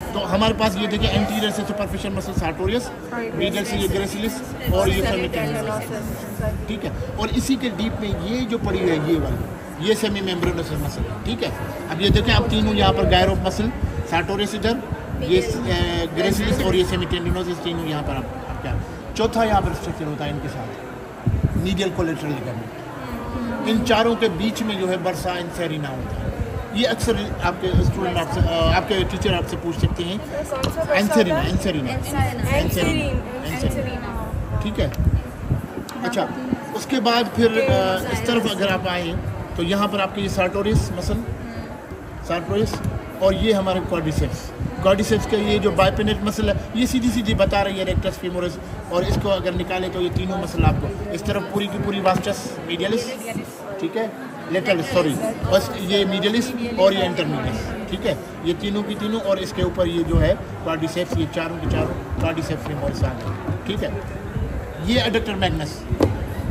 तो हमारे पास ये देखिए एंटीरियर से सुपरफिशियल मसल सार्टोरियस, मीडियल से ये ग्रेसिलिस और ये फेमिटेंडोनस, ठीक है। और इसी के डीप में ये जो पड़ी हुई है ये वाली, ये सेमी मेम्ब्रेनस मसल है, ठीक है। अब ये देखें आप तीनों यहाँ पर गायरोफ मसल, सार्टोरियस इधर, ये ग्रेसिलिस और ये सेमिटेंडोनस, इस तीनों यहाँ पर आप क्या। चौथा यहाँ पर स्ट्रक्चर होता है इनके साथ मीडियल कोलेटरल लिगामेंट। इन चारों के बीच में जो है बर्सा इंसेरिना होता है। ये अक्सर आपके स्टूडेंट आपसे आपके टीचर आपसे पूछ सकते हैं, एंसेरिना एंसेरिना एंसेरिना, ठीक है। अच्छा, उसके बाद फिर इस तरफ अगर आप आए तो यहाँ पर आपके ये सार्टोरियस मसल, सार्टोरियस, और ये हमारे क्वाड्रिसेप्स। क्वाड्रिसेप्स का ये जो बाइपेनेट मसल है ये सीधी सीधी बता रही है रेक्टस फीमोरस, और इसको अगर निकाले तो ये तीनों मसल आपको इस तरफ पूरी की पूरी वास्टस मीडियलिस, ठीक है, लेटरल सॉरी, बस ये मीडियलिस और ये इंटरमीडियस, ठीक है, ये तीनों की तीनों, और इसके ऊपर ये जो है क्वाड्रिसेप्स, ये चारों के चारों क्वाड्रिसेप्स फीमोरस आ गए, ठीक है। ये एडक्टर मैग्नस,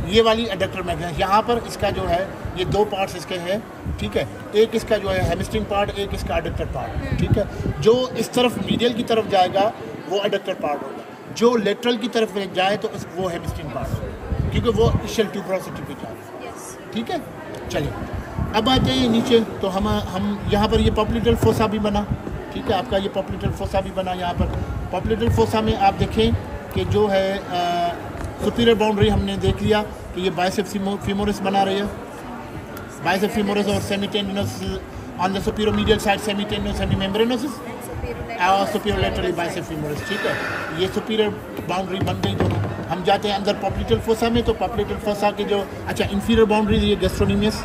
ये वाली एडक्टर मैग्नस, यहाँ पर इसका जो है ये दो पार्ट्स इसके हैं, ठीक है। एक इसका जो है हेमिस्ट्रिंग पार्ट, एक इसका एडक्टर पार्ट, ठीक है। जो इस तरफ मीडियल की तरफ जाएगा वो एडक्टर पार्ट होगा, जो लेटरल की तरफ जाए तो वो हेमिस्ट्रिंग पार्ट, क्योंकि वो इशियल ट्यूबरोसिटी पे जाए, ठीक है। चलिए अब आते हैं नीचे, तो हम यहाँ पर ये पॉप्लिटल फोसा भी बना, ठीक है, आपका ये पॉप्लिटल फोसा भी बना। यहाँ पर पॉप्लिटल फोसा में आप देखें कि जो है सुपीरियर बाउंड्री हमने देख लिया कि ये बाइसेप्स फीमोरस बना रही है, बाइसेप्स फीमोरस और semitendinosus on the superior medial side, semitendinosus semimembranosus और सुपीरियर लेटरली बाइसेप्स फीमोरस, ठीक है। ये सुपीरियर बाउंड्री बन गई दोनों। हम जाते हैं अंदर पॉप्लिटल फोसा में, तो पॉप्लिटल फोसा के जो अच्छा इंफीरियर बाउंड्री ये गैस्ट्रोनीमियस,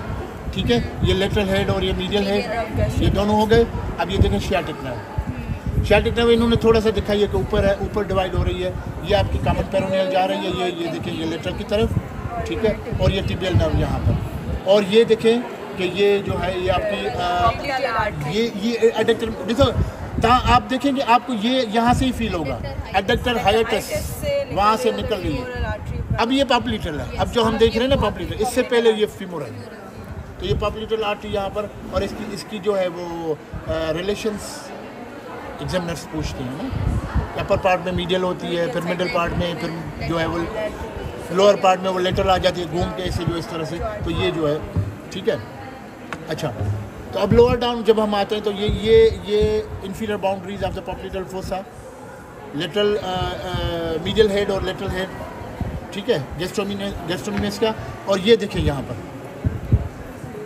ठीक है, ये लेटरल हेड और ये मीडियल हेड, ये दोनों हो गए। अब ये देखें शियाटिक नर्व, शियाटिक नर्व इन्होंने थोड़ा सा दिखाई है कि ऊपर है, ऊपर डिवाइड हो रही है, ये आपकी कॉमन पेरोनियल जा रही है, ये देखिए ये लेटरल की तरफ, ठीक है, और ये टिबियल नर्व यहाँ पर, और ये देखें कि ये जो है ये आपकी ये एडक्टर, देखो आप देखेंगे आपको ये यहाँ से ही फील होगा, एडक्टर हाइएटस वहाँ से निकल रही है। अब ये पॉप्लिटल है, अब जो हम देख रहे हैं ना पॉप्लिटल, इससे पहले ये फीमोरल है, तो ये पॉप्लिटल आर्टरी यहाँ पर, और इसकी जो है वो रिलेशंस एग्जामिनर्स पूछते हैं ना, अपर पार्ट में मीडियल होती है, फिर मिडल पार्ट में, फिर जो है वो लोअर पार्ट में वो लेटरल आ जाती है घूम के ऐसे जो इस तरह से, तो ये जो है, ठीक है। अच्छा, तो अब लोअर डाउन जब हम आते हैं तो ये inferior boundaries of the popliteal fossa, lateral medial head और लेटरल हेड, ठीक है, गैस्ट्रोनीमियस का। और ये देखिए यहाँ पर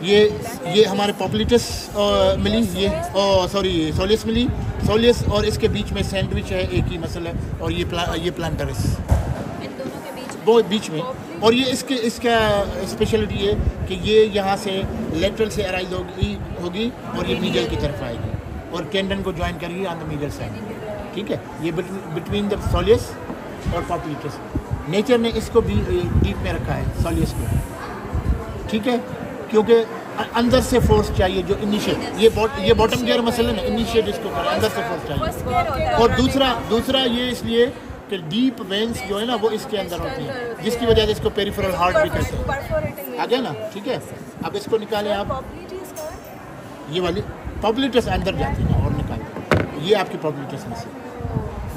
ये हमारे पॉप्लिटस मिली, ये सॉरी सोलियस मिली, सोलियस, और इसके बीच में सैंडविच है, एक ही मसल है, और ये प्लांटरिस वो बीच में। और ये इसका स्पेशलिटी है कि ये यहाँ से लेटरल से अराइज होगी और ये मीडियल की तरफ आएगी और टेंडन को ज्वाइन करेगी ऑन द मीडियल साइड, ठीक है। ये बिटवीन द सोलियस और पॉप्लिटस, नेचर ने इसको भी डीप में रखा है सोलियस को, ठीक है, क्योंकि अंदर से फोर्स चाहिए जो इनिशिएट, ये बॉटम गियर मसल है ना, इनिशिएट इसको करें, अंदर से फोर्स चाहिए। और दूसरा ये इसलिए कि डीप वेंस जो है ना वो इसके अंदर होती है, जिसकी वजह से इसको पेरिफेरल हार्ट भी कहते हैं, आ गया ना, ठीक है। अब इसको निकालें आप, ये वाली पॉप्लिटस अंदर जाती है और निकालें, ये आपकी पॉप्लिटस में से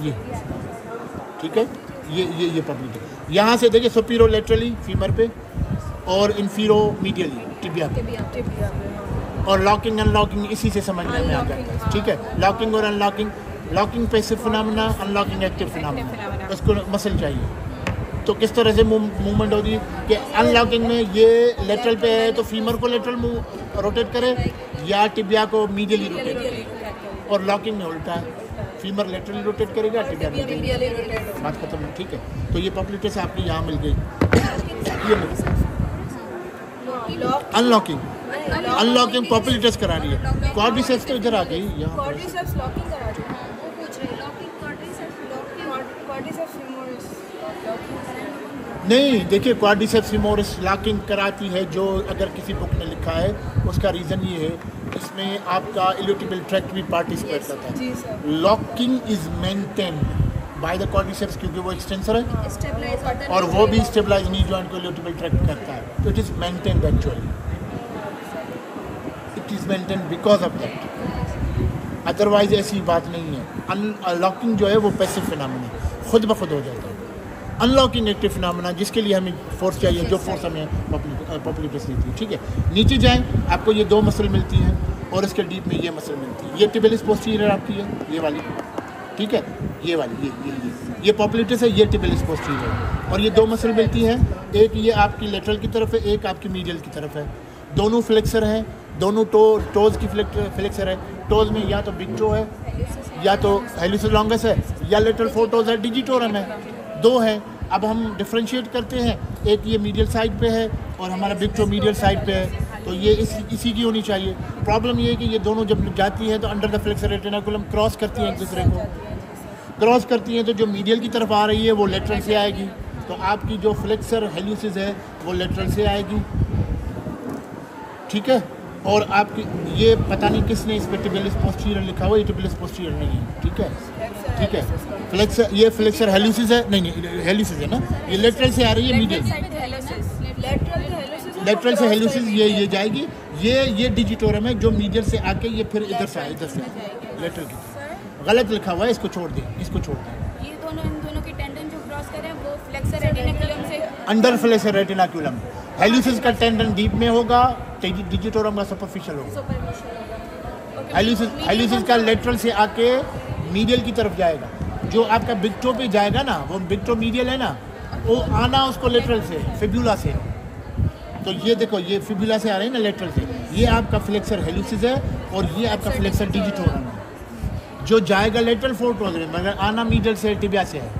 ये, ठीक है, ये पॉप्लिटस यहाँ से देखिए सुपीरियर लेटरली फीमर पे और इन्फीरो मीडियली टिबिया पे, और लॉकिंग अनलॉकिंग इसी से समझ में आ जाता है, ठीक है। लॉकिंग और unlocking, locking passive phenomena, unlocking active phenomena, उसको मसल चाहिए। तो किस तरह से मूवमेंट होती है कि अनलॉकिंग में ये लेटरल पे है तो फीमर को लेटरल रोटेट करे या टिबिया को मीडियली रोटेट करे, और लॉकिंग में उल्टा है, फीमर लेटरली रोटेट करेगा, टिबिया मीडियली, बात खत्म है, ठीक है। तो ये पॉप्लिटस आपकी यहाँ मिल गई, ये मिल गई। अनलॉकिंग पॉप्लिटस करा रही है, क्वाड्रिसेप्स तो इधर आ गई, यहाँ क्वाड्रिसेप्स लॉकिंग करा रही है, वो पूछ रहे लॉकिंग क्वाड्रिसेप्स फीमोरस नहीं, देखिए क्वाड्रिसेप्स फीमोरस लॉकिंग कराती है, जो अगर किसी बुक में लिखा है उसका रीज़न ये है, इसमें आपका इल्यूटिबल ट्रैक्ट भी पार्टिसिपेट करता है। Locking is maintain by the quadriceps क्योंकि वो एक्सटेंसर है और वो भी स्टेबलाइज नी जॉइंट को इल्यूटिबल ट्रैक्ट करता है, तो it is maintain actually, it is maintain because of that. Otherwise ऐसी बात नहीं है। अनलॉकिंग जो है वो पैसिव फिनोमेना खुद ब खुद हो जाता है। अनलॉकिंग एक्टिव फिनोमेना जिसके लिए हमें फोर्स चाहिए, जो फोर्स हमें पॉपुलेटस देती है। ठीक है, नीचे जाएं, आपको ये 2 मसल मिलती हैं और इसके डीप में ये मसल मिलती है। ये टिबिलिस पोस्टीरियर आपकी है, ये वाली, ठीक है, ये वाली, ये पॉपुलेटस है, ये टिबिलिस पोस्टीरियर। और ये 2 मसल मिलती हैं, एक ये आपकी लेटरल की तरफ है, एक आपकी मीडियल की तरफ है। दोनों फ्लेक्सर हैं, दोनों टोज की फ्लेक्सर है। टोज में या तो बिग टो है, या तो हेलिस लॉन्गस है, या लेटरल फोर है, डिजिटोरम है, 2 है। अब हम डिफ्रेंशिएट करते हैं, एक ये मीडियल साइड पे है और हमारा बिग टो मीडियल साइड पे है, तो ये इसी की होनी चाहिए। प्रॉब्लम ये है कि ये दोनों जब जाती हैं तो under the flexor retinaculum cross करती हैं एक दूसरे को, क्रॉस करती हैं, तो जो मीडियल की तरफ आ रही है वो लेटरल से आएगी, तो आपकी जो फ्लेक्सर हेल्यूसिस है वो लेटरल से आएगी। ठीक है, और आपकी ये पता नहीं किसने इस पर टिबिलिस पोस्टीरियर लिखा हुआ, ये टिबिलिस पोस्टीरियर नहीं है। ठीक है, ठीक है, फ्लेक्सर, ये फ्लेक्सर हेल्यूसिस है, नहीं हेल्यूसिस है ना, ये लेटरल से आ रही है मीडियल, लेटरल से हेल्यूसिस ये जाएगी, ये डिजिटोरम है जो मीडियल से आके ये फिर इधर से लेटरल की। गलत लिखा हुआ है, इसको छोड़ दें, इसको छोड़ दें। ये दोनों, इन दोनों के टेंडन जो क्रॉस कर रहे हैं वो फ्लेक्सर रेटिनाकुलम से अंडर फ्लेक्सर रेटिनाकुलम। हेल्यूसिस का टेंडन डीप में होगा, डिजिटोरम का सुपरफिशियल होगा। हेल्यूसिस का लेटरल से आके मीडियल की तरफ जाएगा, जो आपका बिग टो पे जाएगा ना, वो बिग टो मीडियल है ना, वो आना उसको लेटरल से, फिब्यूला से। तो ये देखो, ये फिब्यूला से आ रही है ना लेटरल से, ये आपका फ्लेक्सर हेल्यूसिस है और ये आपका फ्लेक्सर डिजिटोरम है, जो जाएगा लेटरल फोर टोज में, मगर आना मीडियल से टिबिया से है।